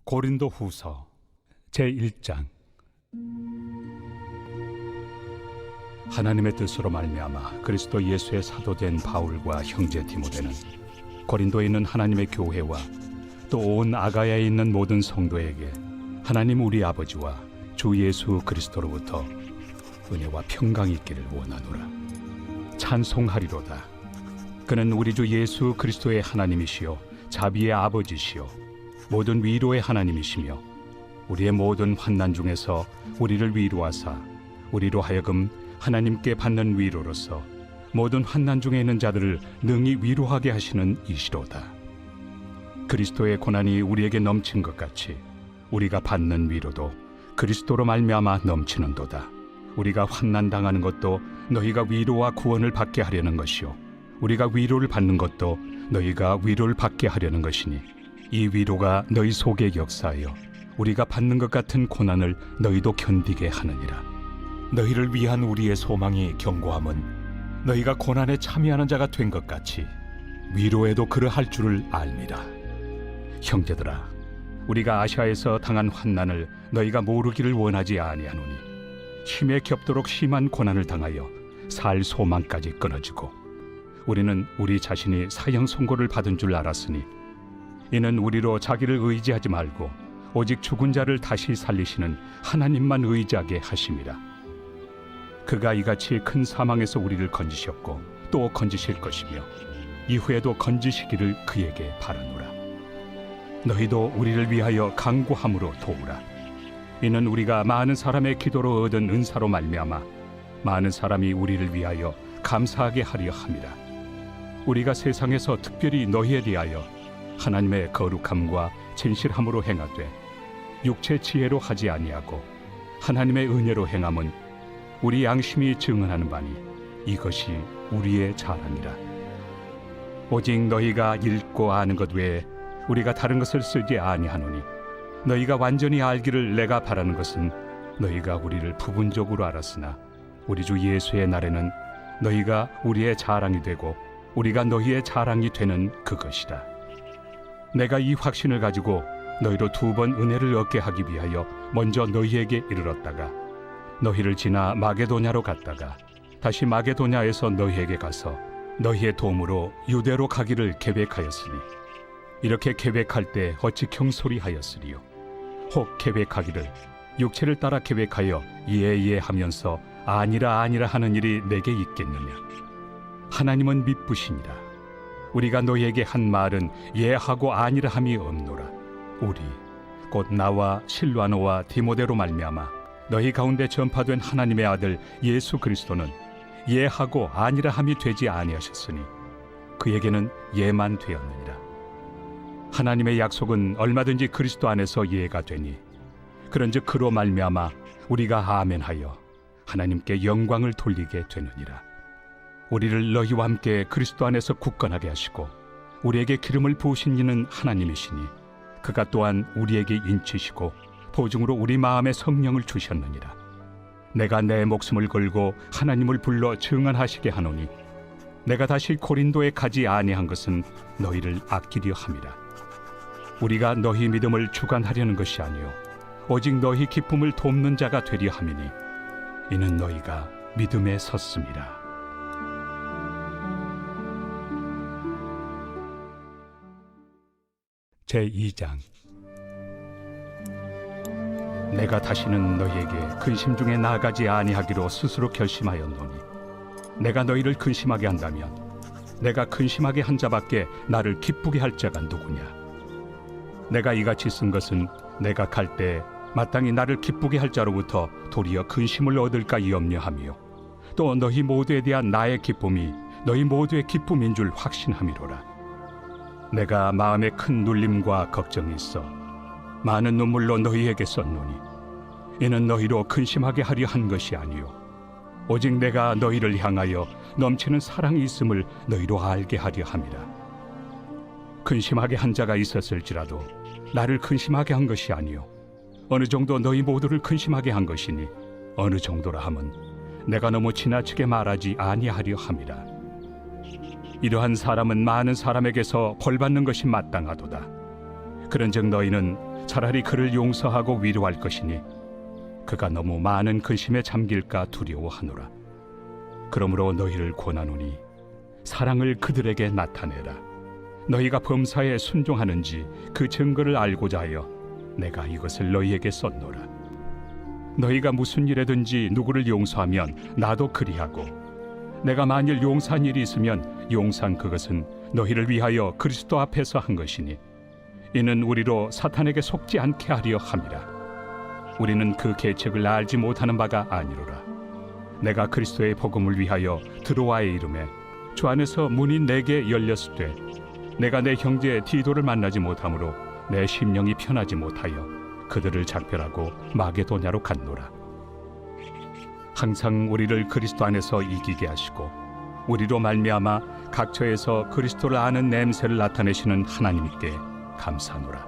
고린도후서 제1장. 하나님의 뜻으로 말미암아 그리스도 예수의 사도된 바울과 형제 디모데는 고린도에 있는 하나님의 교회와 또 온 아가야에 있는 모든 성도에게 하나님 우리 아버지와 주 예수 그리스도로부터 은혜와 평강이 있기를 원하노라. 찬송하리로다. 그는 우리 주 예수 그리스도의 하나님이시요 자비의 아버지시요 모든 위로의 하나님이시며 우리의 모든 환난 중에서 우리를 위로하사 우리로 하여금 하나님께 받는 위로로서 모든 환난 중에 있는 자들을 능히 위로하게 하시는 이시로다. 그리스도의 고난이 우리에게 넘친 것 같이 우리가 받는 위로도 그리스도로 말미암아 넘치는도다. 우리가 환난 당하는 것도 너희가 위로와 구원을 받게 하려는 것이요 우리가 위로를 받는 것도 너희가 위로를 받게 하려는 것이니 이 위로가 너희 속에 역사하여 우리가 받는 것 같은 고난을 너희도 견디게 하느니라. 너희를 위한 우리의 소망이 견고함은 너희가 고난에 참여하는 자가 된 것 같이 위로에도 그러할 줄을 알미라. 형제들아, 우리가 아시아에서 당한 환난을 너희가 모르기를 원하지 아니하노니 힘에 겹도록 심한 고난을 당하여 살 소망까지 끊어지고 우리는 우리 자신이 사형 선고를 받은 줄 알았으니 이는 우리로 자기를 의지하지 말고 오직 죽은 자를 다시 살리시는 하나님만 의지하게 하심이라. 그가 이같이 큰 사망에서 우리를 건지셨고 또 건지실 것이며 이후에도 건지시기를 그에게 바라노라. 너희도 우리를 위하여 간구함으로 도우라. 이는 우리가 많은 사람의 기도로 얻은 은사로 말미암아 많은 사람이 우리를 위하여 감사하게 하려 함이라. 우리가 세상에서 특별히 너희에 대하여 하나님의 거룩함과 진실함으로 행하되 육체 지혜로 하지 아니하고 하나님의 은혜로 행함은 우리 양심이 증언하는 바니 이것이 우리의 자랑이라. 오직 너희가 읽고 아는 것 외에 우리가 다른 것을 쓰지 아니하노니 너희가 완전히 알기를 내가 바라는 것은 너희가 우리를 부분적으로 알았으나 우리 주 예수의 날에는 너희가 우리의 자랑이 되고 우리가 너희의 자랑이 되는 그것이다. 내가 이 확신을 가지고 너희로 2번 은혜를 얻게 하기 위하여 먼저 너희에게 이르렀다가 너희를 지나 마게도냐로 갔다가 다시 마게도냐에서 너희에게 가서 너희의 도움으로 유대로 가기를 계획하였으니 이렇게 계획할 때 어찌 경솔이하였으리요. 혹 계획하기를 육체를 따라 계획하여 예하면서 아니라 하는 일이 내게 있겠느냐. 하나님은 미쁘시니라. 우리가 너희에게 한 말은 예하고 아니라 함이 없노라. 우리 곧 나와 실와노와 디모데로 말미암아 너희 가운데 전파된 하나님의 아들 예수 그리스도는 예하고 아니라 함이 되지 아니하셨으니 그에게는 예만 되었느니라. 하나님의 약속은 얼마든지 그리스도 안에서 예가 되니 그런즉 그로 말미암아 우리가 아멘하여 하나님께 영광을 돌리게 되느니라. 우리를 너희와 함께 그리스도 안에서 굳건하게 하시고 우리에게 기름을 부으신 이는 하나님이시니 그가 또한 우리에게 인치시고 보증으로 우리 마음에 성령을 주셨느니라. 내가 내 목숨을 걸고 하나님을 불러 증언하시게 하노니 내가 다시 고린도에 가지 아니한 것은 너희를 아끼려 함이라. 우리가 너희 믿음을 주관하려는 것이 아니요 오직 너희 기쁨을 돕는 자가 되려 함이니 이는 너희가 믿음에 섰음이라. 제2장. 내가 다시는 너희에게 근심 중에 나아가지 아니하기로 스스로 결심하였노니 내가 너희를 근심하게 한다면 내가 근심하게 한 자밖에 나를 기쁘게 할 자가 누구냐. 내가 이같이 쓴 것은 내가 갈 때 마땅히 나를 기쁘게 할 자로부터 도리어 근심을 얻을까 염려하며 또 너희 모두에 대한 나의 기쁨이 너희 모두의 기쁨인 줄 확신함이로라. 내가 마음에 큰 눌림과 걱정이 있어 많은 눈물로 너희에게 썼노니 이는 너희로 근심하게 하려 한 것이 아니요 오직 내가 너희를 향하여 넘치는 사랑이 있음을 너희로 알게 하려 함이라. 근심하게 한 자가 있었을지라도 나를 근심하게 한 것이 아니요 어느 정도 너희 모두를 근심하게 한 것이니 어느 정도라 함은 내가 너무 지나치게 말하지 아니하려 함이라. 이러한 사람은 많은 사람에게서 벌받는 것이 마땅하도다. 그런즉 너희는 차라리 그를 용서하고 위로할 것이니 그가 너무 많은 근심에 잠길까 두려워하노라. 그러므로 너희를 권하노니 사랑을 그들에게 나타내라. 너희가 범사에 순종하는지 그 증거를 알고자 하여 내가 이것을 너희에게 썼노라. 너희가 무슨 일에든지 누구를 용서하면 나도 그리하고, 내가 만일 용서한 일이 있으면 용서한 그것은 너희를 위하여 그리스도 앞에서 한 것이니 이는 우리로 사탄에게 속지 않게 하려 함이라. 우리는 그 계책을 알지 못하는 바가 아니로라. 내가 그리스도의 복음을 위하여 드로아에 이름에 주 안에서 문이 내게 열렸으되 내가 내 형제 디도를 만나지 못하므로 내 심령이 편하지 못하여 그들을 작별하고 마게도냐로 갔노라. 항상 우리를 그리스도 안에서 이기게 하시고 우리로 말미암아 각처에서 그리스도를 아는 냄새를 나타내시는 하나님께 감사하노라.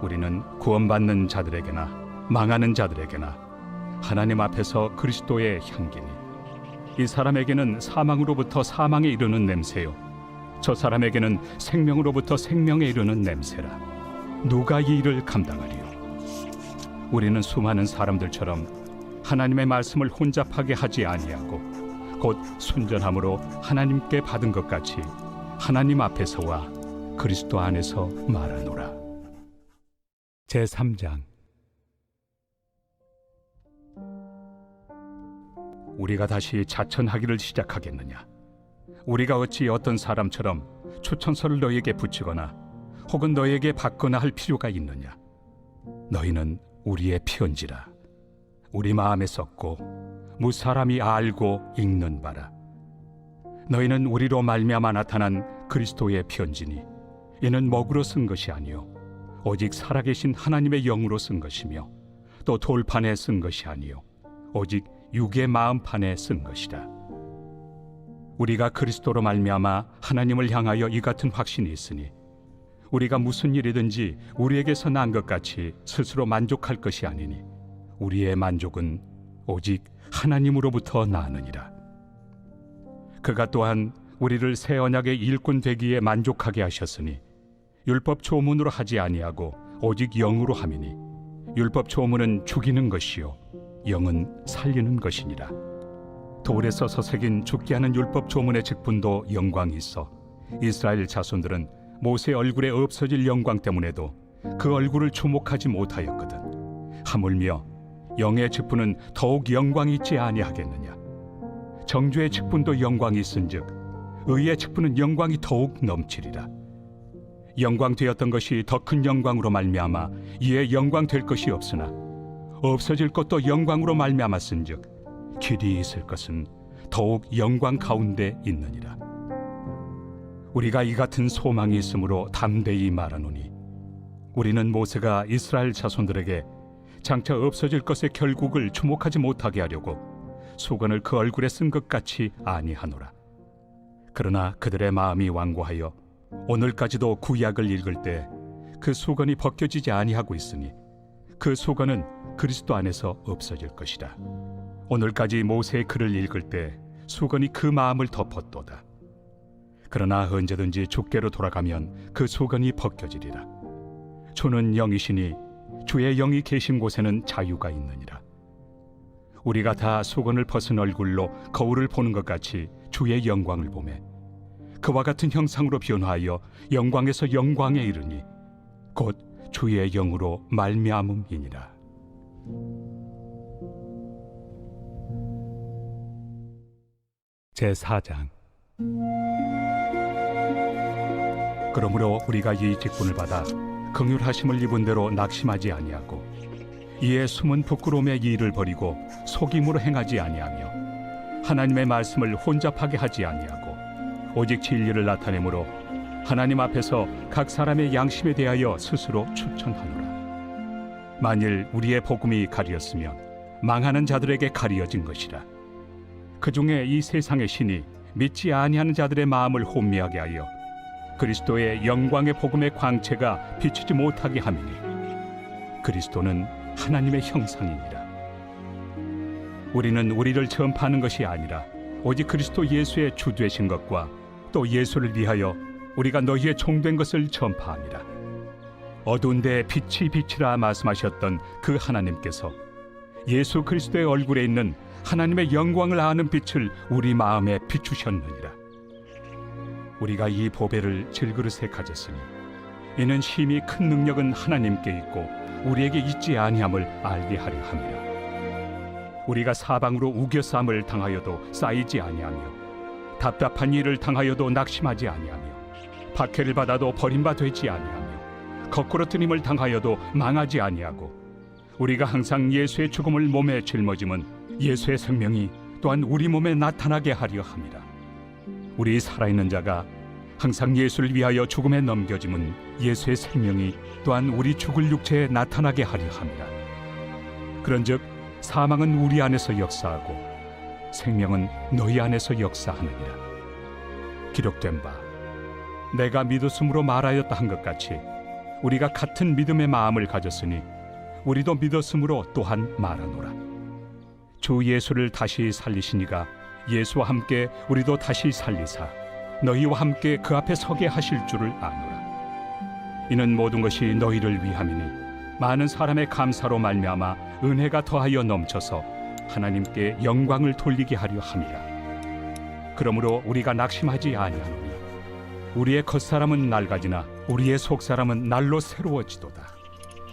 우리는 구원받는 자들에게나 망하는 자들에게나 하나님 앞에서 그리스도의 향기니 이 사람에게는 사망으로부터 사망에 이르는 냄새요 저 사람에게는 생명으로부터 생명에 이르는 냄새라. 누가 이 일을 감당하리요? 우리는 수많은 사람들처럼 하나님의 말씀을 혼잡하게 하지 아니하고 곧 순전함으로 하나님께 받은 것 같이 하나님 앞에서와 그리스도 안에서 말하노라. 제3장. 우리가 다시 자천하기를 시작하겠느냐? 우리가 어찌 어떤 사람처럼 추천서를 너희에게 붙이거나 혹은 너희에게 받거나 할 필요가 있느냐? 너희는 우리의 편지라. 우리 마음에 썼고 무사람이 알고 읽는 바라. 너희는 우리로 말미암아 나타난 그리스도의 편지니 이는 먹으로 쓴 것이 아니요 오직 살아계신 하나님의 영으로 쓴 것이며 또 돌판에 쓴 것이 아니요 오직 육의 마음판에 쓴 것이라. 우리가 그리스도로 말미암아 하나님을 향하여 이 같은 확신이 있으니 우리가 무슨 일이든지 우리에게서 난 것 같이 스스로 만족할 것이 아니니 우리의 만족은 오직 하나님으로부터 나느니라. 그가 또한 우리를 새 언약의 일꾼 되기에 만족하게 하셨으니 율법 조문으로 하지 아니하고 오직 영으로 함이니 율법 조문은 죽이는 것이요 영은 살리는 것이니라. 돌에 써서 새긴 죽게 하는 율법 조문의 직분도 영광이 있어 이스라엘 자손들은 모세 얼굴에 없어질 영광 때문에도 그 얼굴을 주목하지 못하였거든. 하물며 영의 직분은 더욱 영광이 있지 아니하겠느냐? 정죄의 직분도 영광이 있은즉 의의 직분은 영광이 더욱 넘치리라. 영광 되었던 것이 더 큰 영광으로 말미암아 이에 영광 될 것이 없으나 없어질 것도 영광으로 말미암았은즉 길이 있을 것은 더욱 영광 가운데 있느니라. 우리가 이 같은 소망이 있으므로 담대히 말하노니 우리는 모세가 이스라엘 자손들에게 장차 없어질 것의 결국을 주목하지 못하게 하려고 수건을 그 얼굴에 쓴 것 같이 아니하노라. 그러나 그들의 마음이 완고하여 오늘까지도 구약을 읽을 때 그 수건이 벗겨지지 아니하고 있으니 그 수건은 그리스도 안에서 없어질 것이라. 오늘까지 모세의 글을 읽을 때 수건이 그 마음을 덮었도다. 그러나 언제든지 주께로 돌아가면 그 수건이 벗겨지리라. 주는 영이시니 주의 영이 계신 곳에는 자유가 있느니라. 우리가 다 수건을 벗은 얼굴로 거울을 보는 것 같이 주의 영광을 보매 그와 같은 형상으로 변화하여 영광에서 영광에 이르니 곧 주의 영으로 말미암음이니라. 제4장. 그러므로 우리가 이 직분을 받아 긍휼하심을 입은 대로 낙심하지 아니하고 이에 숨은 부끄러움의 일을 버리고 속임으로 행하지 아니하며 하나님의 말씀을 혼잡하게 하지 아니하고 오직 진리를 나타내므로 하나님 앞에서 각 사람의 양심에 대하여 스스로 추천하노라. 만일 우리의 복음이 가리었으면 망하는 자들에게 가리어진 것이라. 그 중에 이 세상의 신이 믿지 아니하는 자들의 마음을 혼미하게 하여 그리스도의 영광의 복음의 광채가 비치지 못하게 함이니 그리스도는 하나님의 형상이니라. 우리는 우리를 전파하는 것이 아니라 오직 그리스도 예수의 주 되신 것과 또 예수를 위하여 우리가 너희의 종된 것을 전파함이라. 어두운 데 빛이 비치라 말씀하셨던 그 하나님께서 예수 그리스도의 얼굴에 있는 하나님의 영광을 아는 빛을 우리 마음에 비추셨느니라. 우리가 이 보배를 질그릇에 가졌으니 이는 심히 큰 능력은 하나님께 있고 우리에게 있지 아니함을 알게 하려 함이라. 우리가 사방으로 우겨싸움을 당하여도 쌓이지 아니하며 답답한 일을 당하여도 낙심하지 아니하며 박해를 받아도 버림받 되지 아니하며 거꾸러뜨림을 당하여도 망하지 아니하고 우리가 항상 예수의 죽음을 몸에 짊어짐은 예수의 생명이 또한 우리 몸에 나타나게 하려 함이라. 우리 살아있는 자가 항상 예수를 위하여 죽음에 넘겨짐은 예수의 생명이 또한 우리 죽을 육체에 나타나게 하려 함이라. 그런즉 사망은 우리 안에서 역사하고 생명은 너희 안에서 역사하느니라. 기록된 바 내가 믿었으므로 말하였다 한 것 같이 우리가 같은 믿음의 마음을 가졌으니 우리도 믿었으므로 또한 말하노라. 주 예수를 다시 살리시니가 예수와 함께 우리도 다시 살리사 너희와 함께 그 앞에 서게 하실 줄을 아노라. 이는 모든 것이 너희를 위함이니 많은 사람의 감사로 말미암아 은혜가 더하여 넘쳐서 하나님께 영광을 돌리게 하려 함이라. 그러므로 우리가 낙심하지 아니하노니 우리의 겉사람은 낡아지나 우리의 속사람은 날로 새로워지도다.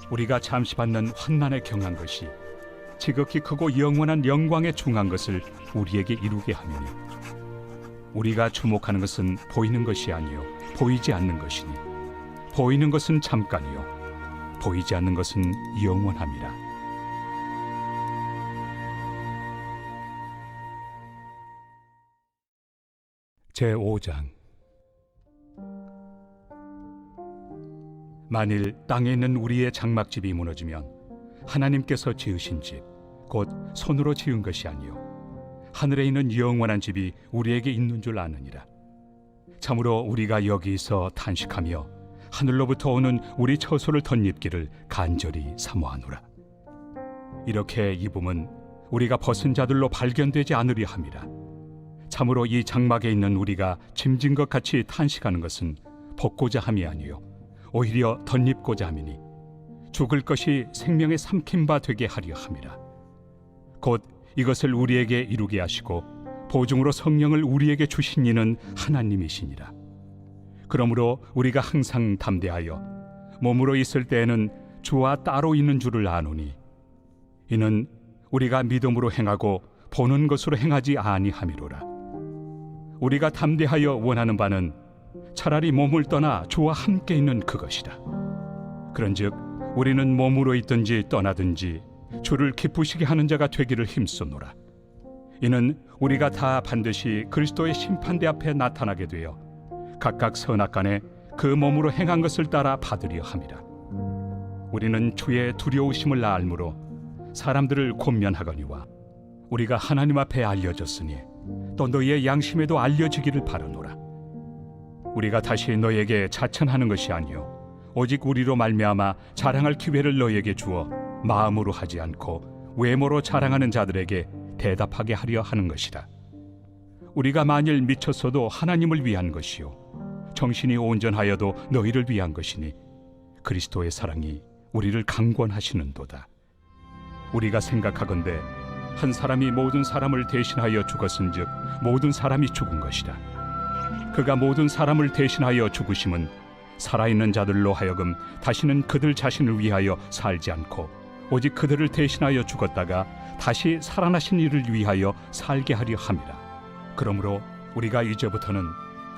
우리가 잠시 받는 환난에 경한 것이 지극히 크고 영원한 영광에 중한 것을 우리에게 이루게 하느니 우리가 주목하는 것은 보이는 것이 아니요 보이지 않는 것이니 보이는 것은 잠깐이요 보이지 않는 것은 영원함이라. 제5장. 만일 땅에 있는 우리의 장막집이 무너지면 하나님께서 지으신 집 곧 손으로 지은 것이 아니요 하늘에 있는 영원한 집이 우리에게 있는 줄 아느니라. 참으로 우리가 여기서 탄식하며 하늘로부터 오는 우리 처소를 덧입기를 간절히 사모하노라. 이렇게 입음은 우리가 벗은 자들로 발견되지 않으려 함이라. 참으로 이 장막에 있는 우리가 짐진 것 같이 탄식하는 것은 벗고자 함이 아니요 오히려 덧입고자 함이니 죽을 것이 생명의 삼킨 바 되게 하려 함이라. 곧 이것을 우리에게 이루게 하시고 보증으로 성령을 우리에게 주신 이는 하나님이시니라. 그러므로 우리가 항상 담대하여 몸으로 있을 때에는 주와 따로 있는 줄을 아노니 이는 우리가 믿음으로 행하고 보는 것으로 행하지 아니함이로라. 우리가 담대하여 원하는 바는 차라리 몸을 떠나 주와 함께 있는 그것이라. 그런즉 우리는 몸으로 있든지 떠나든지 주를 기쁘시게 하는 자가 되기를 힘쓰노라. 이는 우리가 다 반드시 그리스도의 심판대 앞에 나타나게 되어 각각 선악간에 그 몸으로 행한 것을 따라 받으려 함이라. 우리는 주의 두려우심을 알므로 사람들을 권면하거니와 우리가 하나님 앞에 알려졌으니 또 너희의 양심에도 알려지기를 바라노라. 우리가 다시 너희에게 자천하는 것이 아니요 오직 우리로 말미암아 자랑할 기회를 너희에게 주어 마음으로 하지 않고 외모로 자랑하는 자들에게 대답하게 하려 하는 것이라. 우리가 만일 미쳤어도 하나님을 위한 것이요 정신이 온전하여도 너희를 위한 것이니 그리스도의 사랑이 우리를 강권하시는도다. 우리가 생각하건대 한 사람이 모든 사람을 대신하여 죽었은즉 모든 사람이 죽은 것이라. 그가 모든 사람을 대신하여 죽으심은 살아있는 자들로 하여금 다시는 그들 자신을 위하여 살지 않고 오직 그들을 대신하여 죽었다가 다시 살아나신 이를 위하여 살게 하려 함이라. 그러므로 우리가 이제부터는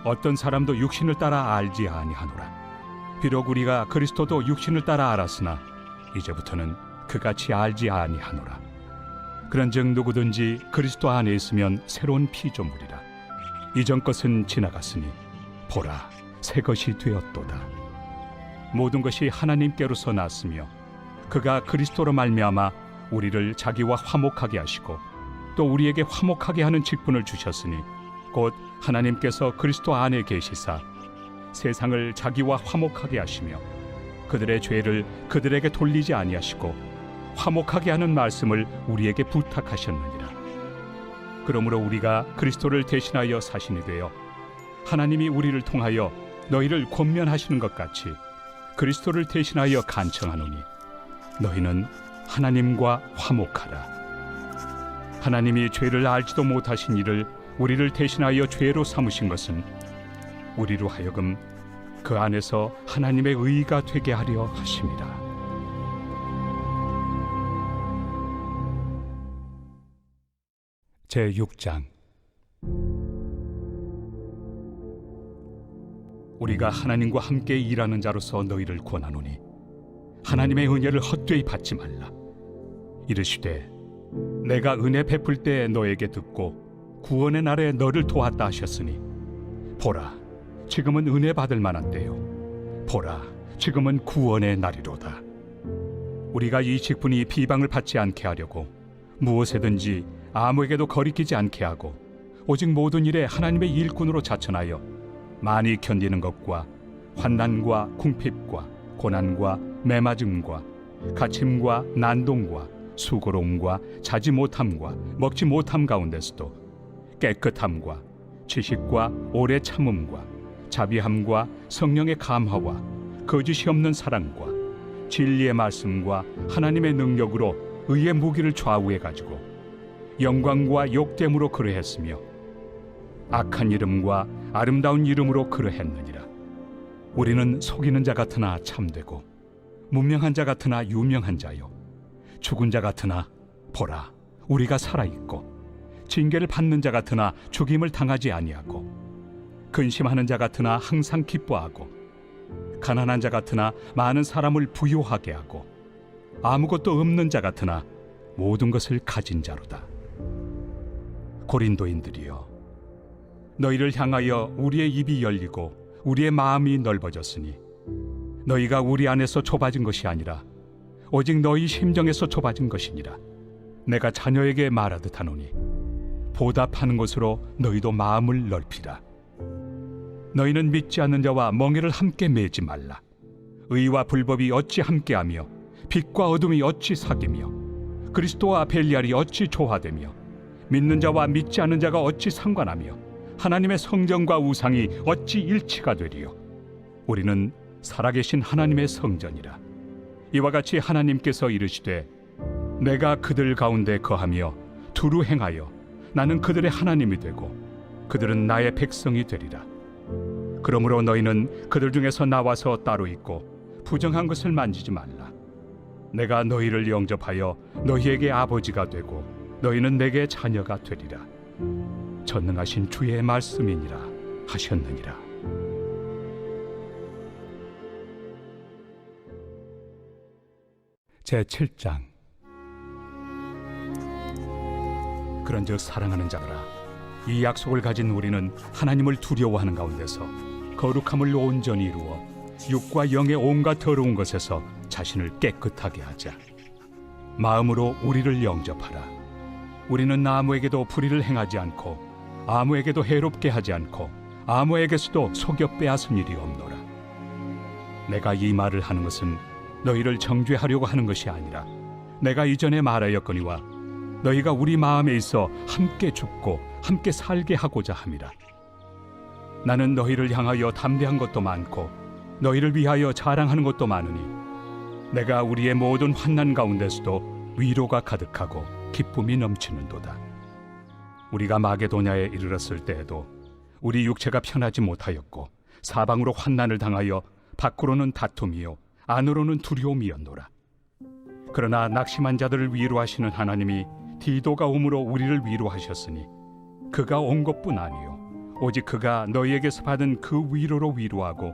어떤 사람도 육신을 따라 알지 아니하노라. 비록 우리가 그리스도도 육신을 따라 알았으나 이제부터는 그같이 알지 아니하노라. 그런즉 누구든지 그리스도 안에 있으면 새로운 피조물이라. 이전 것은 지나갔으니 보라 새 것이 되었도다. 모든 것이 하나님께로서 났으며 그가 그리스도로 말미암아 우리를 자기와 화목하게 하시고 또 우리에게 화목하게 하는 직분을 주셨으니 곧 하나님께서 그리스도 안에 계시사 세상을 자기와 화목하게 하시며 그들의 죄를 그들에게 돌리지 아니하시고 화목하게 하는 말씀을 우리에게 부탁하셨느니라. 그러므로 우리가 그리스도를 대신하여 사신이 되어 하나님이 우리를 통하여 너희를 권면하시는 것 같이 그리스도를 대신하여 간청하노니 너희는 하나님과 화목하라. 하나님이 죄를 알지도 못하신 이를 우리를 대신하여 죄로 삼으신 것은 우리로 하여금 그 안에서 하나님의 의가 되게 하려 하심이라. 제6장. 우리가 하나님과 함께 일하는 자로서 너희를 권하노니 하나님의 은혜를 헛되이 받지 말라. 이르시되 내가 은혜 베풀 때 너에게 듣고 구원의 날에 너를 도왔다 하셨으니 보라, 지금은 은혜 받을 만한 때요, 보라, 지금은 구원의 날이로다. 우리가 이 직분이 비방을 받지 않게 하려고 무엇에든지 아무에게도 거리끼지 않게 하고 오직 모든 일에 하나님의 일꾼으로 자천하여 많이 견디는 것과 환난과 궁핍과 고난과 매맞음과 갇힘과 난동과 수고로움과 자지 못함과 먹지 못함 가운데서도 깨끗함과 지식과 오래 참음과 자비함과 성령의 감화와 거짓이 없는 사랑과 진리의 말씀과 하나님의 능력으로 의의 무기를 좌우해 가지고 영광과 욕됨으로 그러했으며 악한 이름과 아름다운 이름으로 그러했느니라. 우리는 속이는 자 같으나 참되고 문명한 자 같으나 유명한 자요, 죽은 자 같으나 보라, 우리가 살아있고 징계를 받는 자 같으나 죽임을 당하지 아니하고 근심하는 자 같으나 항상 기뻐하고 가난한 자 같으나 많은 사람을 부요하게 하고 아무것도 없는 자 같으나 모든 것을 가진 자로다. 고린도인들이여, 너희를 향하여 우리의 입이 열리고 우리의 마음이 넓어졌으니 너희가 우리 안에서 좁아진 것이 아니라 오직 너희 심정에서 좁아진 것이니라. 내가 자녀에게 말하듯 하노니 보답하는 것으로 너희도 마음을 넓히라. 너희는 믿지 않는 자와 멍에를 함께 매지 말라. 의와 불법이 어찌 함께하며 빛과 어둠이 어찌 사귀며 그리스도와 벨리알이 어찌 조화되며 믿는 자와 믿지 않는 자가 어찌 상관하며 하나님의 성전과 우상이 어찌 일치가 되리요. 우리는 살아계신 하나님의 성전이라. 이와 같이 하나님께서 이르시되 내가 그들 가운데 거하며 두루 행하여 나는 그들의 하나님이 되고 그들은 나의 백성이 되리라. 그러므로 너희는 그들 중에서 나와서 따로 있고 부정한 것을 만지지 말라. 내가 너희를 영접하여 너희에게 아버지가 되고 너희는 내게 자녀가 되리라. 전능하신 주의 말씀이니라 하셨느니라. 제7장. 그런즉 사랑하는 자들아, 이 약속을 가진 우리는 하나님을 두려워하는 가운데서 거룩함을 온전히 이루어 육과 영의 온갖 더러운 것에서 자신을 깨끗하게 하자. 마음으로 우리를 영접하라. 우리는 아무에게도 불의를 행하지 않고 아무에게도 해롭게 하지 않고 아무에게서도 속여 빼앗은 일이 없노라. 내가 이 말을 하는 것은 너희를 정죄하려고 하는 것이 아니라 내가 이전에 말하였거니와 너희가 우리 마음에 있어 함께 죽고 함께 살게 하고자 함이라. 나는 너희를 향하여 담대한 것도 많고 너희를 위하여 자랑하는 것도 많으니 내가 우리의 모든 환난 가운데서도 위로가 가득하고 기쁨이 넘치는도다. 우리가 마게도냐에 이르렀을 때에도 우리 육체가 편하지 못하였고 사방으로 환난을 당하여 밖으로는 다툼이요 안으로는 두려움이었노라. 그러나 낙심한 자들을 위로하시는 하나님이 디도가 옴으로 우리를 위로하셨으니 그가 온 것뿐 아니요 오직 그가 너희에게서 받은 그 위로로 위로하고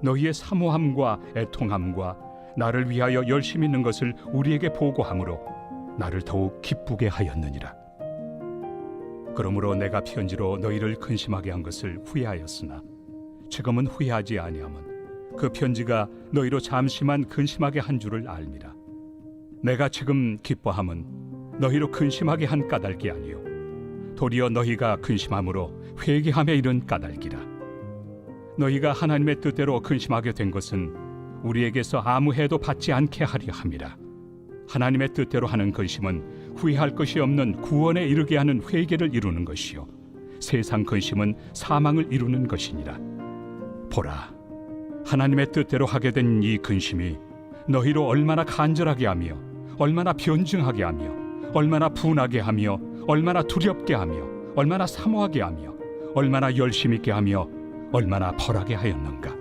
너희의 사모함과 애통함과 나를 위하여 열심히 있는 것을 우리에게 보고함으로 나를 더욱 기쁘게 하였느니라. 그러므로 내가 편지로 너희를 근심하게 한 것을 후회하였으나 지금은 후회하지 아니함은 그 편지가 너희로 잠시만 근심하게 한 줄을 알미라. 내가 지금 기뻐함은 너희로 근심하게 한 까닭이 아니요 도리어 너희가 근심함으로 회개함에 이른 까닭이라. 너희가 하나님의 뜻대로 근심하게 된 것은 우리에게서 아무 해도 받지 않게 하려 함이라. 하나님의 뜻대로 하는 근심은 후회할 것이 없는 구원에 이르게 하는 회개를 이루는 것이요 세상 근심은 사망을 이루는 것이니라. 보라, 하나님의 뜻대로 하게 된 이 근심이 너희로 얼마나 간절하게 하며 얼마나 변증하게 하며 얼마나 분하게 하며 얼마나 두렵게 하며 얼마나 사모하게 하며 얼마나 열심 있게 하며 얼마나 벌하게 하였는가.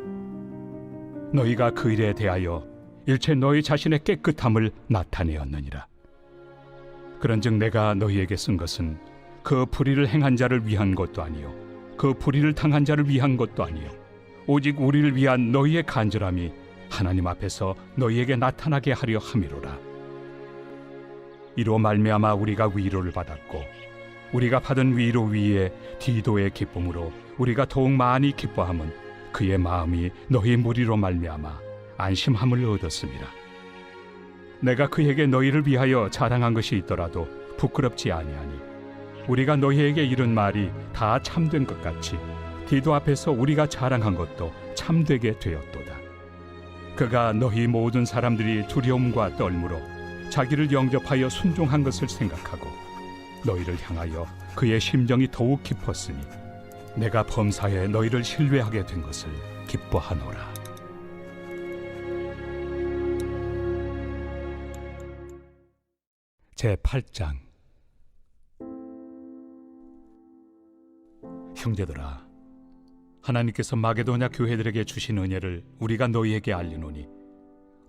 너희가 그 일에 대하여 일체 너희 자신의 깨끗함을 나타내었느니라. 그런즉 내가 너희에게 쓴 것은 그 불의를 행한 자를 위한 것도 아니요 그 불의를 당한 자를 위한 것도 아니요 오직 우리를 위한 너희의 간절함이 하나님 앞에서 너희에게 나타나게 하려 함이로라. 이로 말미암아 우리가 위로를 받았고 우리가 받은 위로 위에 디도의 기쁨으로 우리가 더욱 많이 기뻐함은 그의 마음이 너희 무리로 말미암아 안심함을 얻었습니다. 내가 그에게 너희를 위하여 자랑한 것이 있더라도 부끄럽지 아니하니 우리가 너희에게 이른 말이 다 참된 것 같이 디도 앞에서 우리가 자랑한 것도 참되게 되었도다. 그가 너희 모든 사람들이 두려움과 떨므로 자기를 영접하여 순종한 것을 생각하고 너희를 향하여 그의 심정이 더욱 깊었으니 내가 범사에 너희를 신뢰하게 된 것을 기뻐하노라. 제8장. 형제들아, 하나님께서 마게도냐 교회들에게 주신 은혜를 우리가 너희에게 알리노니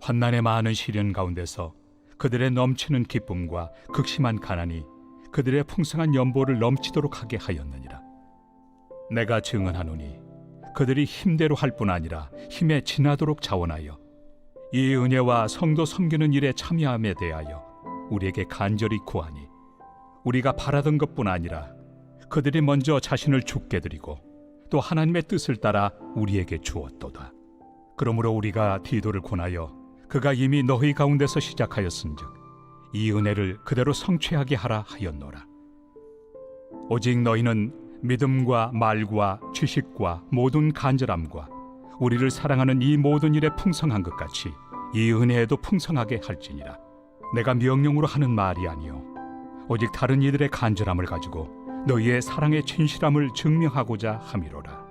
환난의 많은 시련 가운데서 그들의 넘치는 기쁨과 극심한 가난이 그들의 풍성한 연보를 넘치도록 하게 하였느니라. 내가 증언하노니 그들이 힘대로 할 뿐 아니라 힘에 지나도록 자원하여 이 은혜와 성도 섬기는 일에 참여함에 대하여 우리에게 간절히 구하니 우리가 바라던 것뿐 아니라 그들이 먼저 자신을 주께 드리고 또 하나님의 뜻을 따라 우리에게 주었도다. 그러므로 우리가 디도를 권하여 그가 이미 너희 가운데서 시작하였은즉 이 은혜를 그대로 성취하게 하라 하였노라. 오직 너희는 믿음과 말과 지식과 모든 간절함과 우리를 사랑하는 이 모든 일에 풍성한 것 같이 이 은혜에도 풍성하게 할지니라. 내가 명령으로 하는 말이 아니요 오직 다른 이들의 간절함을 가지고 너희의 사랑의 진실함을 증명하고자 함이로라.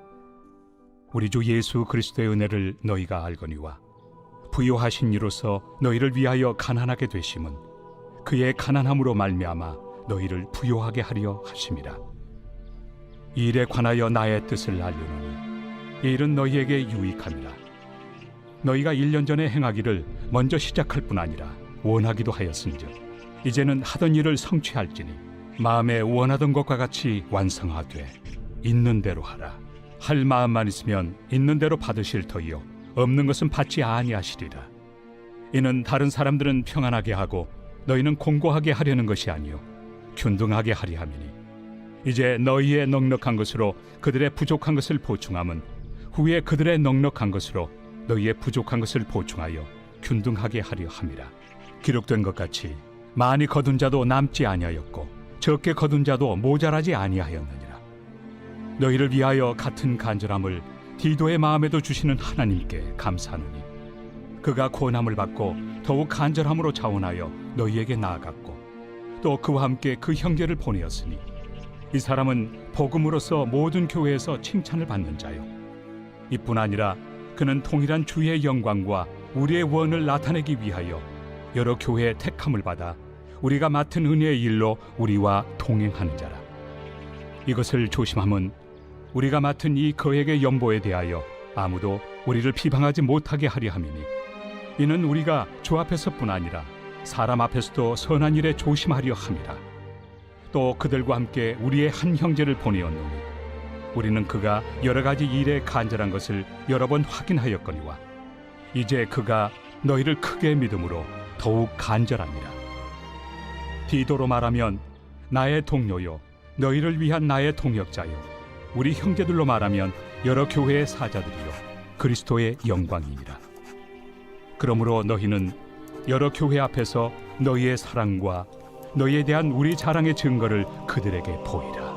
우리 주 예수 그리스도의 은혜를 너희가 알거니와 부요하신 이로서 너희를 위하여 가난하게 되심은 그의 가난함으로 말미암아 너희를 부요하게 하려 하심이라. 이 일에 관하여 나의 뜻을 알려노니 이 일은 너희에게 유익함이라. 너희가 1년 전에 행하기를 먼저 시작할 뿐 아니라 원하기도 하였은즉 이제는 하던 일을 성취할지니 마음에 원하던 것과 같이 완성하되 있는 대로 하라. 할 마음만 있으면 있는 대로 받으실 터이요 없는 것은 받지 아니하시리라. 이는 다른 사람들은 평안하게 하고 너희는 공고하게 하려는 것이 아니요 균등하게 하리 함이니 이제 너희의 넉넉한 것으로 그들의 부족한 것을 보충함은 후에 그들의 넉넉한 것으로 너희의 부족한 것을 보충하여 균등하게 하려 함이라. 기록된 것 같이 많이 거둔 자도 남지 아니하였고 적게 거둔 자도 모자라지 아니하였느니라. 너희를 위하여 같은 간절함을 디도의 마음에도 주시는 하나님께 감사하노니 그가 권함을 받고 더욱 간절함으로 자원하여 너희에게 나아갔고 또 그와 함께 그 형제를 보내었으니 이 사람은 복음으로서 모든 교회에서 칭찬을 받는 자요 이뿐 아니라 그는 동일한 주의 영광과 우리의 원을 나타내기 위하여 여러 교회의 택함을 받아 우리가 맡은 은혜의 일로 우리와 동행하는 자라. 이것을 조심함은 우리가 맡은 이 거액의 연보에 대하여 아무도 우리를 비방하지 못하게 하려 함이니 이는 우리가 주 앞에서뿐 아니라 사람 앞에서도 선한 일에 조심하려 함이라. 또 그들과 함께 우리의 한 형제를 보내었노니 우리는 그가 여러 가지 일에 간절한 것을 여러 번 확인하였거니와 이제 그가 너희를 크게 믿음으로 더욱 간절합니다. 디도로 말하면 나의 동료요 너희를 위한 나의 동역자요 우리 형제들로 말하면 여러 교회의 사자들이요 그리스도의 영광이니라. 그러므로 너희는 여러 교회 앞에서 너희의 사랑과 너희에 대한 우리 자랑의 증거를 그들에게 보이라.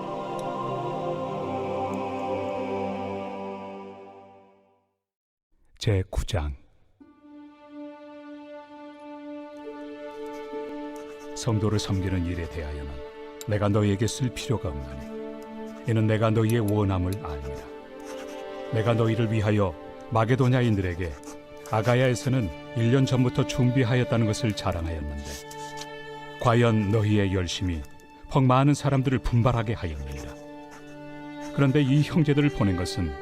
제9장. 성도를 섬기는 일에 대하여는 내가 너희에게 쓸 필요가 없나니 이는 내가 너희의 원함을 압니다. 내가 너희를 위하여 마게도냐인들에게 아가야에서는 1년 전부터 준비하였다는 것을 자랑하였는데 과연 너희의 열심이 퍽 많은 사람들을 분발하게 하였느니라. 그런데 이 형제들을 보낸 것은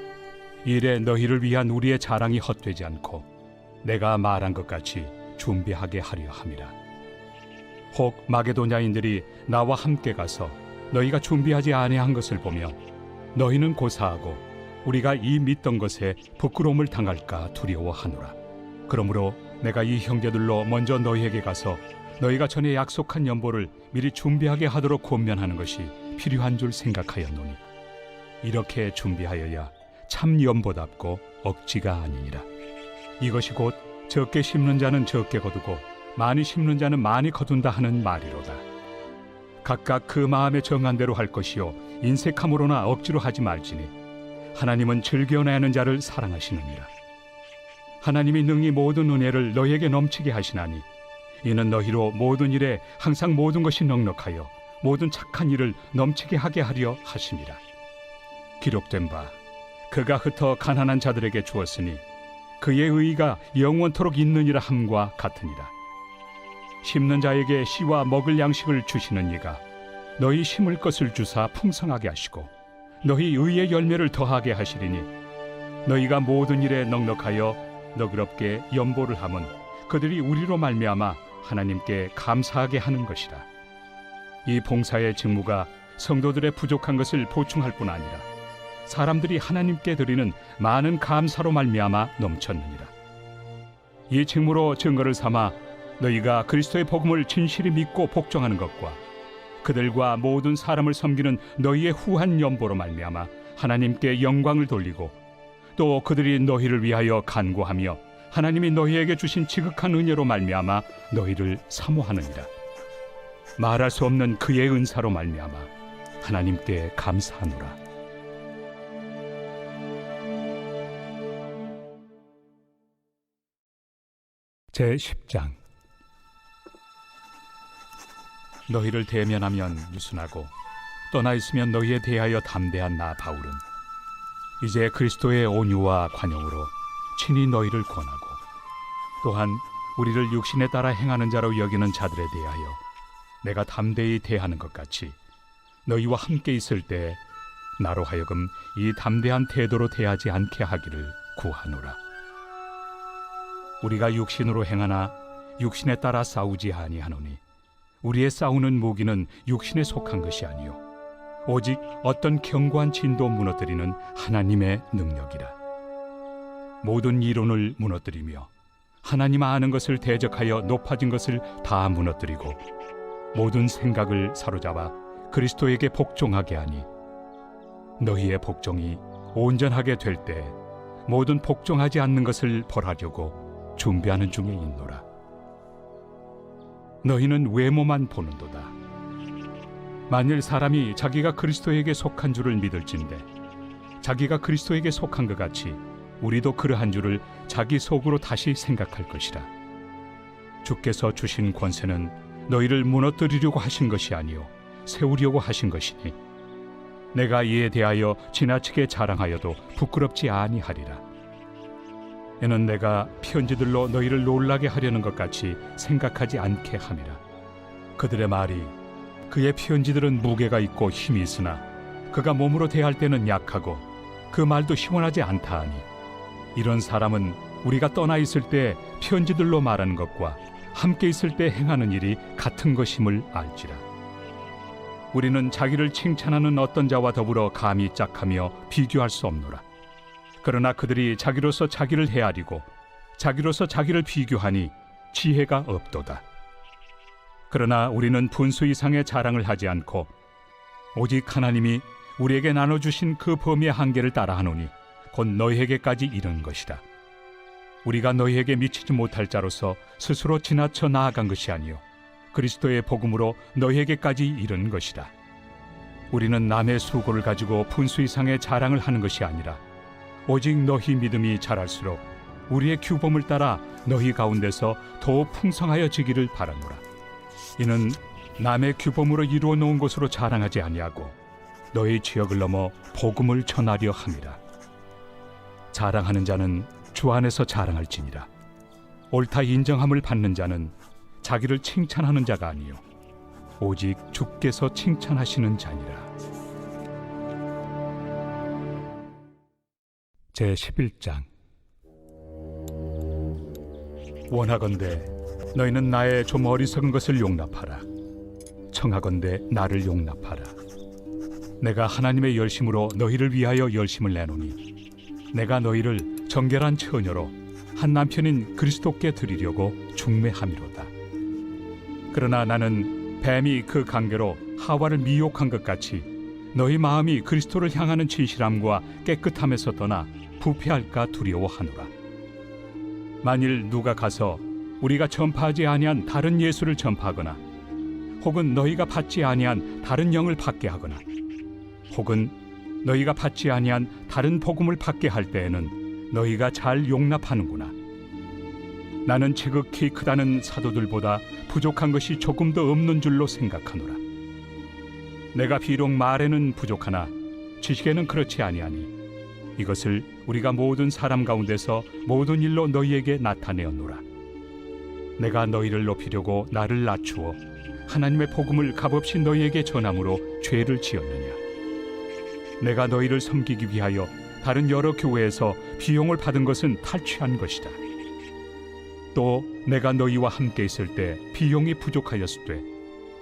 이래 너희를 위한 우리의 자랑이 헛되지 않고 내가 말한 것 같이 준비하게 하려 함이라. 혹 마게도냐인들이 나와 함께 가서 너희가 준비하지 아니한 것을 보며 너희는 고사하고 우리가 이 믿던 것에 부끄러움을 당할까 두려워하노라. 그러므로 내가 이 형제들로 먼저 너희에게 가서 너희가 전에 약속한 연보를 미리 준비하게 하도록 권면하는 것이 필요한 줄 생각하였노니 이렇게 준비하여야 참 연보답고 억지가 아니니라. 이것이 곧 적게 심는 자는 적게 거두고 많이 심는 자는 많이 거둔다 하는 말이로다. 각각 그 마음에 정한 대로 할 것이요 인색함으로나 억지로 하지 말지니 하나님은 즐겨내는 자를 사랑하시느니라. 하나님이 능히 모든 은혜를 너희에게 넘치게 하시나니 이는 너희로 모든 일에 항상 모든 것이 넉넉하여 모든 착한 일을 넘치게 하게 하려 하심이라. 기록된 바 그가 흩어 가난한 자들에게 주었으니 그의 의의가 영원토록 있느니라 함과 같으니라. 심는 자에게 씨와 먹을 양식을 주시는 이가 너희 심을 것을 주사 풍성하게 하시고 너희 의의 열매를 더하게 하시리니 너희가 모든 일에 넉넉하여 너그럽게 연보를 함은 그들이 우리로 말미암아 하나님께 감사하게 하는 것이라. 이 봉사의 직무가 성도들의 부족한 것을 보충할 뿐 아니라 사람들이 하나님께 드리는 많은 감사로 말미암아 넘쳤느니라. 이 직무로 증거를 삼아 너희가 그리스도의 복음을 진실히 믿고 복종하는 것과 그들과 모든 사람을 섬기는 너희의 후한 연보로 말미암아 하나님께 영광을 돌리고 또 그들이 너희를 위하여 간구하며 하나님이 너희에게 주신 지극한 은혜로 말미암아 너희를 사모하느니라. 말할 수 없는 그의 은사로 말미암아 하나님께 감사하노라. 제10장. 너희를 대면하면 유순하고 떠나 있으면 너희에 대하여 담대한 나 바울은 이제 그리스도의 온유와 관용으로 친히 너희를 권하고 또한 우리를 육신에 따라 행하는 자로 여기는 자들에 대하여 내가 담대히 대하는 것 같이 너희와 함께 있을 때 나로 하여금 이 담대한 태도로 대하지 않게 하기를 구하노라. 우리가 육신으로 행하나 육신에 따라 싸우지 아니하노니 우리의 싸우는 무기는 육신에 속한 것이 아니요 오직 어떤 견고한 진도 무너뜨리는 하나님의 능력이라. 모든 이론을 무너뜨리며 하나님 아는 것을 대적하여 높아진 것을 다 무너뜨리고 모든 생각을 사로잡아 그리스도에게 복종하게 하니 너희의 복종이 온전하게 될 때 모든 복종하지 않는 것을 벌하려고 준비하는 중에 있노라. 너희는 외모만 보는도다. 만일 사람이 자기가 그리스도에게 속한 줄을 믿을진대 자기가 그리스도에게 속한 것 같이 우리도 그러한 줄을 자기 속으로 다시 생각할 것이라. 주께서 주신 권세는 너희를 무너뜨리려고 하신 것이 아니요 세우려고 하신 것이니 내가 이에 대하여 지나치게 자랑하여도 부끄럽지 아니하리라. 이는 내가 편지들로 너희를 놀라게 하려는 것 같이 생각하지 않게 함이라. 그들의 말이 그의 편지들은 무게가 있고 힘이 있으나 그가 몸으로 대할 때는 약하고 그 말도 시원하지 않다 하니 이런 사람은 우리가 떠나 있을 때 편지들로 말하는 것과 함께 있을 때 행하는 일이 같은 것임을 알지라. 우리는 자기를 칭찬하는 어떤 자와 더불어 감히 짝하며 비교할 수 없노라. 그러나 그들이 자기로서 자기를 헤아리고 자기로서 자기를 비교하니 지혜가 없도다. 그러나 우리는 분수 이상의 자랑을 하지 않고 오직 하나님이 우리에게 나눠주신 그 범위의 한계를 따라하노니 곧 너희에게까지 이른 것이다. 우리가 너희에게 미치지 못할 자로서 스스로 지나쳐 나아간 것이 아니요 그리스도의 복음으로 너희에게까지 이른 것이다. 우리는 남의 수고를 가지고 분수 이상의 자랑을 하는 것이 아니라 오직 너희 믿음이 자랄수록 우리의 규범을 따라 너희 가운데서 더욱 풍성하여지기를 바라노라. 이는 남의 규범으로 이루어 놓은 것으로 자랑하지 아니하고 너희 지역을 넘어 복음을 전하려 함이라. 자랑하는 자는 주 안에서 자랑할지니라. 옳다 인정함을 받는 자는 자기를 칭찬하는 자가 아니요 오직 주께서 칭찬하시는 자니라. 제11장. 원하건대 너희는 나의 좀 어리석은 것을 용납하라. 청하건대 나를 용납하라. 내가 하나님의 열심으로 너희를 위하여 열심을 내노니 내가 너희를 정결한 처녀로 한 남편인 그리스도께 드리려고 중매함이로다. 그러나 나는 뱀이 그 관계로 하와를 미혹한 것 같이 너희 마음이 그리스도를 향하는 진실함과 깨끗함에서 떠나 부패할까 두려워하노라. 만일 누가 가서 우리가 전파하지 아니한 다른 예수를 전파하거나 혹은 너희가 받지 아니한 다른 영을 받게 하거나 혹은 너희가 받지 아니한 다른 복음을 받게 할 때에는 너희가 잘 용납하는구나. 나는 지극히 크다는 사도들보다 부족한 것이 조금 더 없는 줄로 생각하노라. 내가 비록 말에는 부족하나 지식에는 그렇지 아니하니 이것을 우리가 모든 사람 가운데서 모든 일로 너희에게 나타내었노라. 내가 너희를 높이려고 나를 낮추어 하나님의 복음을 값없이 너희에게 전함으로 죄를 지었느냐. 내가 너희를 섬기기 위하여 다른 여러 교회에서 비용을 받은 것은 탈취한 것이다. 또 내가 너희와 함께 있을 때 비용이 부족하였으되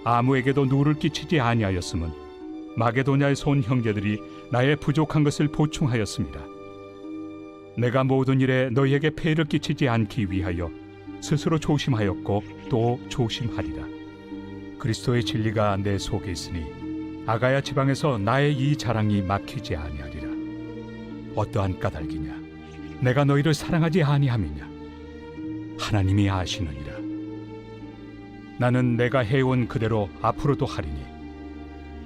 아무에게도 누를 끼치지 아니하였음은 마게도냐에서 온 형제들이 나의 부족한 것을 보충하였습니다. 내가 모든 일에 너희에게 폐를 끼치지 않기 위하여 스스로 조심하였고 또 조심하리라. 그리스도의 진리가 내 속에 있으니 아가야 지방에서 나의 이 자랑이 막히지 아니하리라. 어떠한 까닭이냐? 내가 너희를 사랑하지 아니함이냐? 하나님이 아시느니라. 나는 내가 해온 그대로 앞으로도 하리니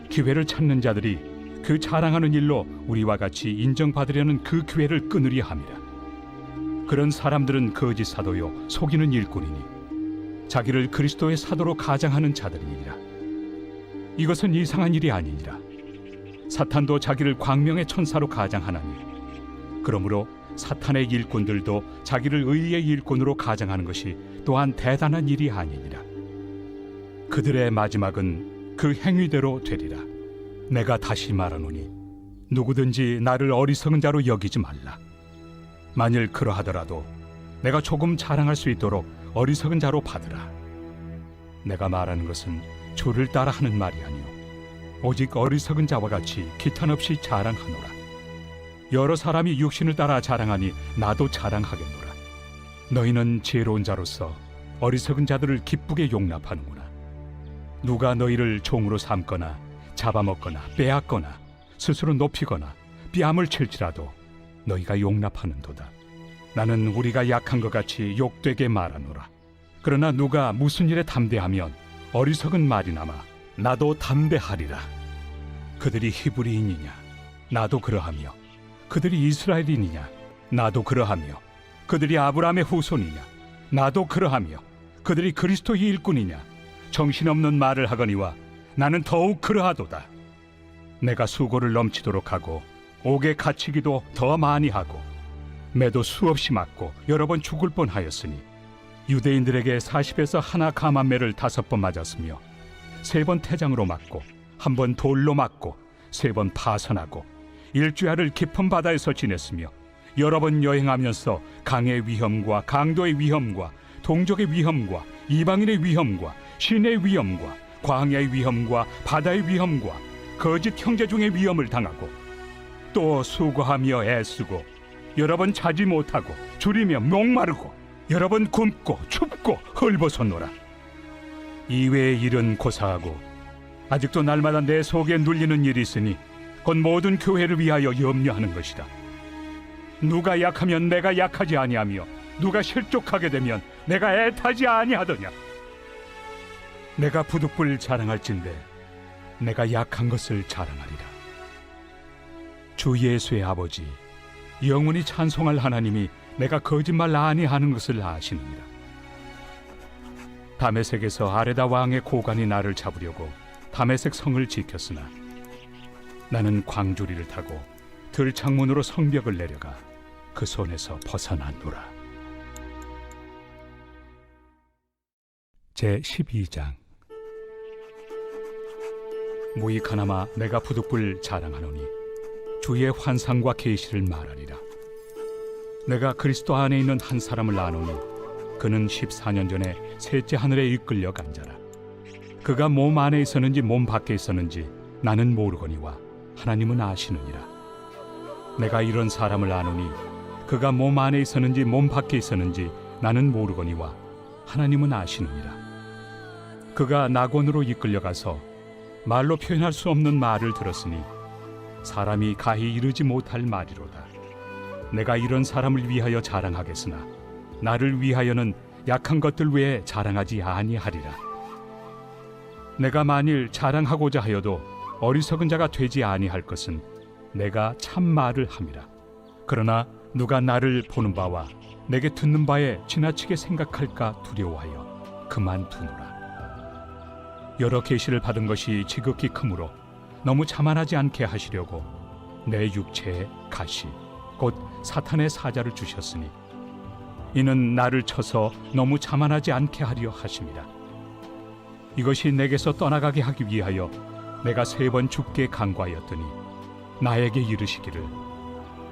기회를 찾는 자들이 그 자랑하는 일로 우리와 같이 인정받으려는 그 기회를 끊으려 함이라. 그런 사람들은 거짓 사도요 속이는 일꾼이니 자기를 그리스도의 사도로 가장하는 자들이니라. 이것은 이상한 일이 아니니라. 사탄도 자기를 광명의 천사로 가장하나니 그러므로 사탄의 일꾼들도 자기를 의의 일꾼으로 가장하는 것이 또한 대단한 일이 아니니라. 그들의 마지막은 그 행위대로 되리라. 내가 다시 말하노니 누구든지 나를 어리석은 자로 여기지 말라. 만일 그러하더라도 내가 조금 자랑할 수 있도록 어리석은 자로 받으라. 내가 말하는 것은 주를 따라 하는 말이 아니요 오직 어리석은 자와 같이 기탄 없이 자랑하노라. 여러 사람이 육신을 따라 자랑하니 나도 자랑하겠노라. 너희는 지혜로운 자로서 어리석은 자들을 기쁘게 용납하는구나. 누가 너희를 종으로 삼거나 잡아먹거나 빼앗거나 스스로 높이거나 뺨을 칠지라도 너희가 용납하는도다. 나는 우리가 약한 것 같이 욕되게 말하노라. 그러나 누가 무슨 일에 담대하면 어리석은 말이나마 나도 담대하리라. 그들이 히브리인이냐? 나도 그러하며 그들이 이스라엘인이냐? 나도 그러하며 그들이 아브라함의 후손이냐? 나도 그러하며 그들이 그리스도의 일꾼이냐? 정신없는 말을 하거니와 나는 더욱 그러하도다. 내가 수고를 넘치도록 하고 옥에 갇히기도 더 많이 하고 매도 수없이 맞고 여러 번 죽을 뻔하였으니 유대인들에게 40에서 하나 감한매를 5번 맞았으며 3번 태장으로 맞고 1번 돌로 맞고 3번 파선하고 일주야를 깊은 바다에서 지냈으며 여러 번 여행하면서 강의 위험과 강도의 위험과 동족의 위험과 이방인의 위험과 신의 위험과 광야의 위험과 바다의 위험과 거짓 형제 중의 위험을 당하고 또 수고하며 애쓰고 여러 번 자지 못하고 줄이며 목마르고 여러 번 굶고 춥고 헐벗었노라. 이외의 일은 고사하고 아직도 날마다 내 속에 눌리는 일이 있으니 곧 모든 교회를 위하여 염려하는 것이다. 누가 약하면 내가 약하지 아니하며 누가 실족하게 되면 내가 애타지 아니하더냐. 내가 부득불 자랑할진대 내가 약한 것을 자랑하리라. 주 예수의 아버지 영원히 찬송할 하나님이 내가 거짓말 아니하는 것을 아시느니라. 다메섹에서 아레다 왕의 고관이 나를 잡으려고 다메섹 성을 지켰으나 나는 광주리를 타고 들창문으로 성벽을 내려가 그 손에서 벗어났노라. 제12장. 무익하나마 내가 부득불 자랑하노니 주의 환상과 계시를 말하리라. 내가 그리스도 안에 있는 한 사람을 아노니 그는 14년 전에 셋째 하늘에 이끌려 간 자라. 그가 몸 안에 있었는지 몸 밖에 있었는지 나는 모르거니와 하나님은 아시느니라. 내가 이런 사람을 아노니 그가 몸 안에 있었는지 몸 밖에 있었는지 나는 모르거니와 하나님은 아시느니라. 그가 낙원으로 이끌려가서 말로 표현할 수 없는 말을 들었으니 사람이 가히 이르지 못할 말이로다. 내가 이런 사람을 위하여 자랑하겠으나 나를 위하여는 약한 것들 외에 자랑하지 아니하리라. 내가 만일 자랑하고자 하여도 어리석은 자가 되지 아니할 것은 내가 참 말을 함이라. 그러나 누가 나를 보는 바와 내게 듣는 바에 지나치게 생각할까 두려워하여 그만두노라. 여러 계시를 받은 것이 지극히 크므로 너무 자만하지 않게 하시려고 내 육체에 가시 곧 사탄의 사자를 주셨으니 이는 나를 쳐서 너무 자만하지 않게 하려 하심이라. 이것이 내게서 떠나가게 하기 위하여 내가 3번 주께 간구하였더니 나에게 이르시기를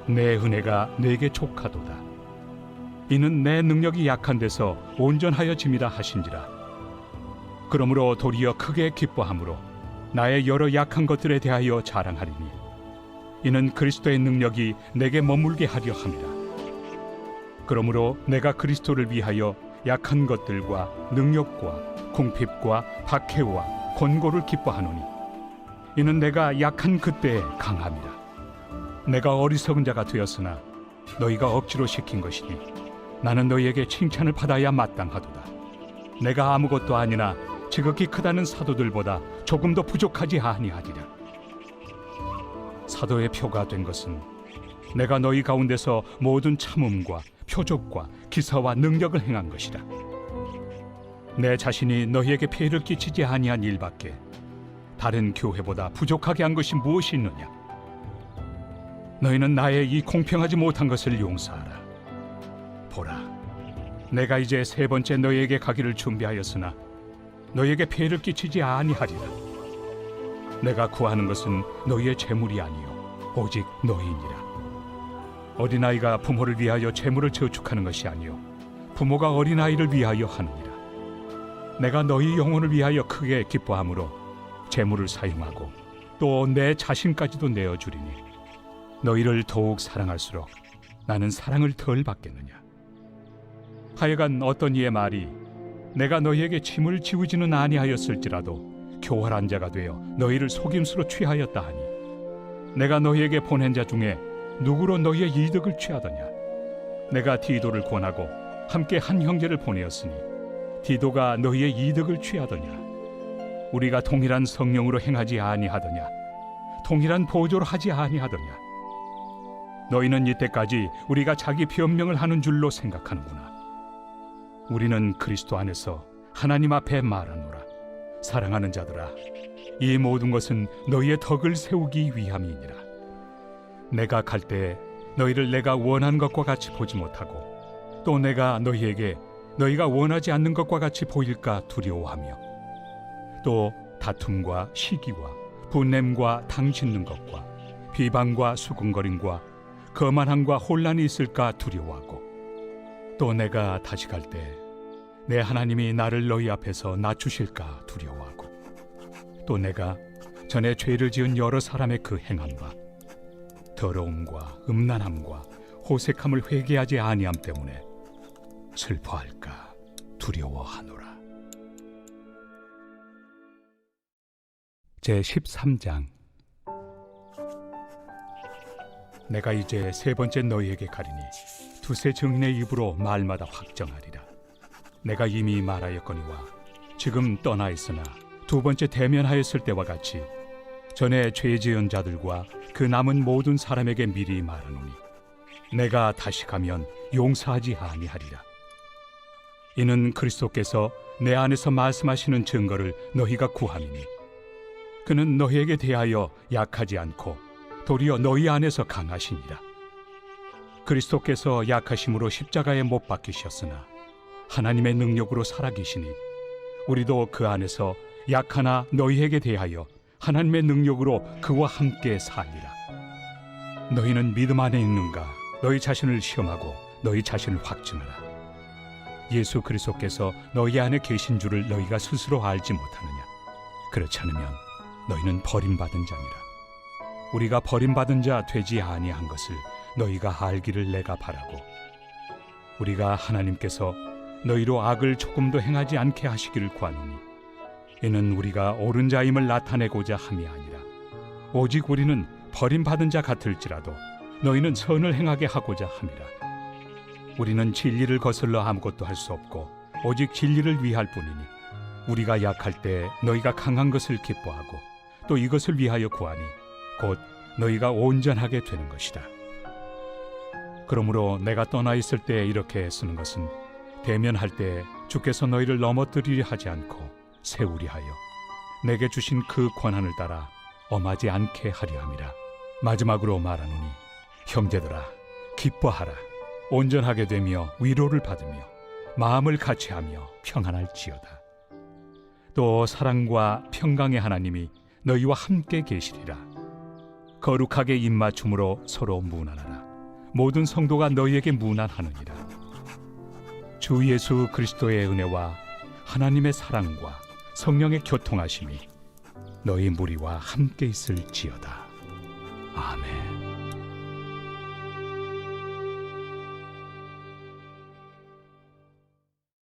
내 은혜가 내게 족하도다. 이는 내 능력이 약한 데서 온전하여짐이라 하신지라. 그러므로 도리어 크게 기뻐함으로 나의 여러 약한 것들에 대하여 자랑하리니 이는 그리스도의 능력이 내게 머물게 하려 함이라. 그러므로 내가 그리스도를 위하여 약한 것들과 능력과 궁핍과 박해와 권고를 기뻐하노니 이는 내가 약한 그때에 강함이라. 내가 어리석은 자가 되었으나 너희가 억지로 시킨 것이니 나는 너희에게 칭찬을 받아야 마땅하도다. 내가 아무것도 아니나 지극히 크다는 사도들보다 조금 더 부족하지 아니하리라. 사도의 표가 된 것은 내가 너희 가운데서 모든 참음과 표적과 기사와 능력을 행한 것이라. 내 자신이 너희에게 피해를 끼치지 아니한 일밖에 다른 교회보다 부족하게 한 것이 무엇이 있느냐? 너희는 나의 이 공평하지 못한 것을 용서하라. 보라, 내가 이제 3번째 너희에게 가기를 준비하였으나 너희에게 피해를 끼치지 아니하리라. 내가 구하는 것은 너희의 재물이 아니요 오직 너희니라. 어린아이가 부모를 위하여 재물을 저축하는 것이 아니요 부모가 어린아이를 위하여 하느니라. 내가 너희 영혼을 위하여 크게 기뻐함으로 재물을 사용하고 또 내 자신까지도 내어주리니 너희를 더욱 사랑할수록 나는 사랑을 덜 받겠느냐. 하여간 어떤 이의 말이 내가 너희에게 짐을 지우지는 아니하였을지라도 교활한 자가 되어 너희를 속임수로 취하였다 하니 내가 너희에게 보낸 자 중에 누구로 너희의 이득을 취하더냐. 내가 디도를 권하고 함께 한 형제를 보내었으니 디도가 너희의 이득을 취하더냐. 우리가 동일한 성령으로 행하지 아니하더냐. 동일한 보조로 하지 아니하더냐. 너희는 이때까지 우리가 자기 변명을 하는 줄로 생각하는구나. 우리는 그리스도 안에서 하나님 앞에 말하노라. 사랑하는 자들아, 이 모든 것은 너희의 덕을 세우기 위함이니라. 내가 갈 때에 너희를 내가 원하는 것과 같이 보지 못하고 또 내가 너희에게 너희가 원하지 않는 것과 같이 보일까 두려워하며 또 다툼과 시기와 분냄과 당 짓는 것과 비방과 수군거림과 거만함과 혼란이 있을까 두려워하고 또 내가 다시 갈 때 내 하나님이 나를 너희 앞에서 낮추실까 두려워하고 또 내가 전에 죄를 지은 여러 사람의 그 행함과 더러움과 음란함과 호색함을 회개하지 아니함 때문에 슬퍼할까 두려워하노라. 제13장. 내가 이제 3번째 너희에게 가리니 두세 증인의 입으로 말마다 확정하리라. 내가 이미 말하였거니와 지금 떠나 있으나 2번째 대면하였을 때와 같이 전에 죄 지은 자들과 그 남은 모든 사람에게 미리 말하노니 내가 다시 가면 용서하지 아니하리라. 이는 그리스도께서 내 안에서 말씀하시는 증거를 너희가 구함이니 그는 너희에게 대하여 약하지 않고 도리어 너희 안에서 강하시니라. 그리스도께서 약하심으로 십자가에 못 박히셨으나 하나님의 능력으로 살아계시니 우리도 그 안에서 약하나 너희에게 대하여 하나님의 능력으로 그와 함께 살리라. 너희는 믿음 안에 있는가? 너희 자신을 시험하고 너희 자신을 확증하라. 예수 그리스도께서 너희 안에 계신 줄을 너희가 스스로 알지 못하느냐? 그렇지 않으면 너희는 버림받은 자니라. 우리가 버림받은 자 되지 아니한 것을 너희가 알기를 내가 바라고, 우리가 하나님께서 너희로 악을 조금도 행하지 않게 하시기를 구하노니 이는 우리가 옳은 자임을 나타내고자 함이 아니라 오직 우리는 버림받은 자 같을지라도 너희는 선을 행하게 하고자 함이라. 우리는 진리를 거슬러 아무것도 할 수 없고 오직 진리를 위할 뿐이니 우리가 약할 때 너희가 강한 것을 기뻐하고 또 이것을 위하여 구하니 곧 너희가 온전하게 되는 것이다. 그러므로 내가 떠나 있을 때 이렇게 쓰는 것은 대면할 때 주께서 너희를 넘어뜨리려 하지 않고 세우리 하여 내게 주신 그 권한을 따라 엄하지 않게 하려 함이라. 마지막으로 말하노니 형제들아, 기뻐하라. 온전하게 되며 위로를 받으며 마음을 같이하며 평안할지어다. 또 사랑과 평강의 하나님이 너희와 함께 계시리라. 거룩하게 입맞춤으로 서로 문안하라. 모든 성도가 너희에게 문안하느니라. 주 예수 그리스도의 은혜와 하나님의 사랑과 성령의 교통하심이 너희 무리와 함께 있을지어다. 아멘.